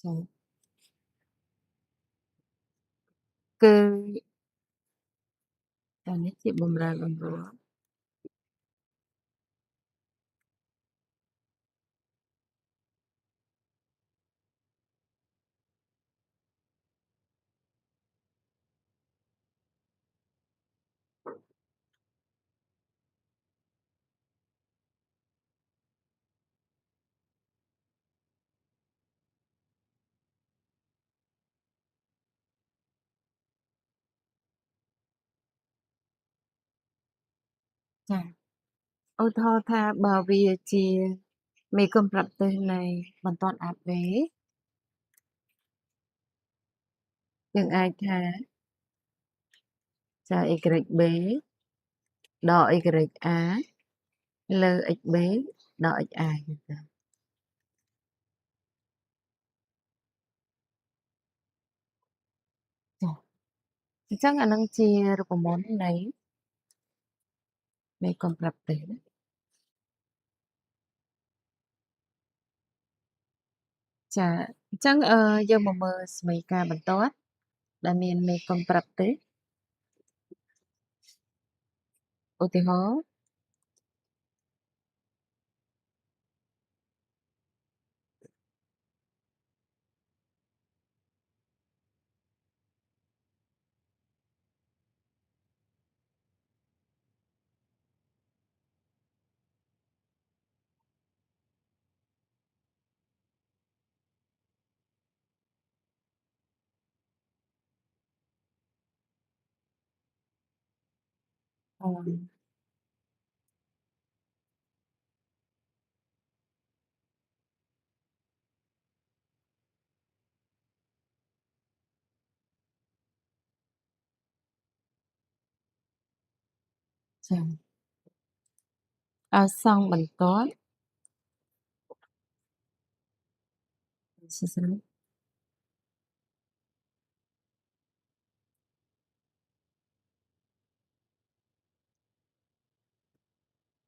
ចាគឺអានេះជាបម្រែបម្រួលចាឧទាហរណ៍ថាបើវាជាមេគុណប្រាប់ទិសនៃបន្ទាត់អាប់វេយើងអាចថាចា YB ដក YA លើ XB ដក XA ចឹងទៅចាអញ្ចឹងអានឹងជារូបមន្តនៃមេគុណប្រាប់ទិសណាចាអញ្ចឹងយើងមកមើលសមីការបន្ទាត់ដែលមានមេគុណប្រាប់ទិសឧទាហរណ៍អចាសង់បន្ទាត់សួស្ដី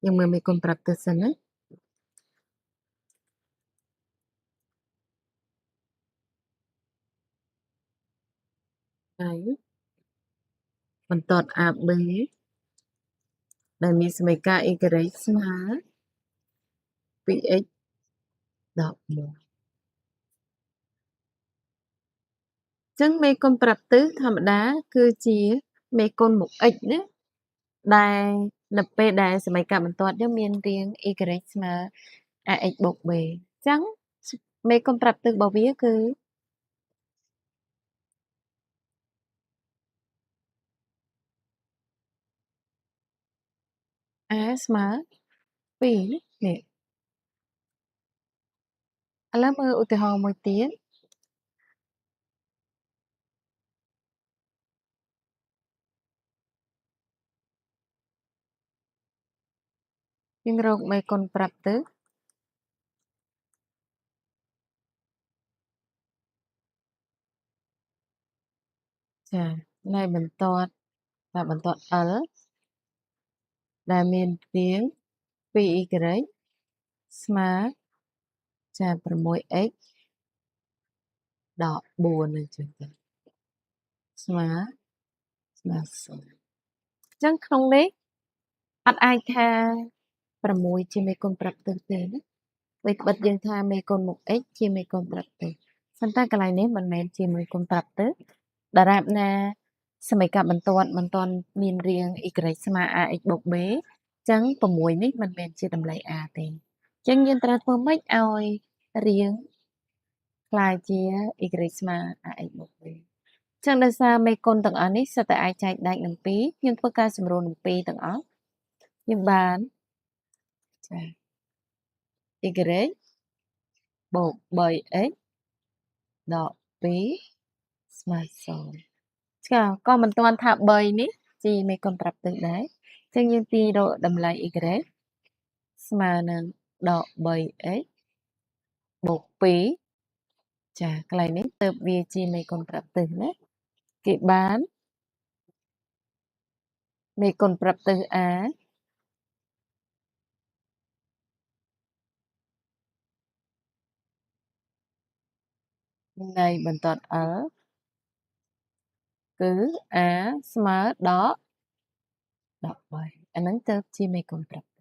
យើងមើលមេគុណប្រាប់ទិសសិនណាហើយបន្ទាត់ AB ដែលមានសមីការ Y ស្មើ 2x ដក1ចឹងមេគុណប្រាប់ទិសធម្មតាគឺជាមេគុណមុខ x ណាដែលនៅពេលដែលសមីការបន្ទាត់យើងមានរាង y ស្មើ ax បូក b ចឹងមេគុណប្រាប់ទិសរបស់វាគឺ a ស្មើ2នេះឥឡូវមើលឧទាហរណ៍មួយទៀតយើងរកមេគុណប្រាប់ទិសចានៃបន្ទាត់L ដែលមានរាង 2y ស្មើចា 6x ដក4អញ្ចឹងទៅស្មើ0អញ្ចឹងក្នុងនេះអត់អាចថា6ជាមេគុណប្រាប់ទិសទេណាដូចបិទយើងថាមេគុណមុខ x ជាមេគុណប្រាប់ទិសប៉ុន្តែកន្លែងនេះមិនមែនជាមេគុណប្រាប់ទិសដរាបណាសមីការបន្ទាត់មិនទាន់មានរាង y ស្មើ ax បូក b អញ្ចឹង6នេះមិនមែនជាតម្លៃ a ទេអញ្ចឹងយើងត្រូវធ្វើម៉េចឲ្យរាងក្លាយជា y ស្មើ ax បូក b ចឹងដោយសារមេគុណទាំងអស់នេះសុទ្ធតែអាចចែកដាច់នឹង2យើងធ្វើការសម្រួលនឹង2ទាំងអស់យើងបានចា y បូក 3x ដក2ស្មើ0ចាក៏មិនទាន់ថា3នេះជាមេគុណប្រាប់ទិសដែរអញ្ចឹងយើងទាញរកតម្លៃ y ស្មើនឹងដក 3x បូក2ចាកន្លែងនេះទើបវាជាមេគុណប្រាប់ទិសណាគេបានមេគុណប្រាប់ទិស a នៃបន្ទាត់ L គឺ A ស្មើដល់13អាហ្នឹងទៅជាមេគុណប្រាប់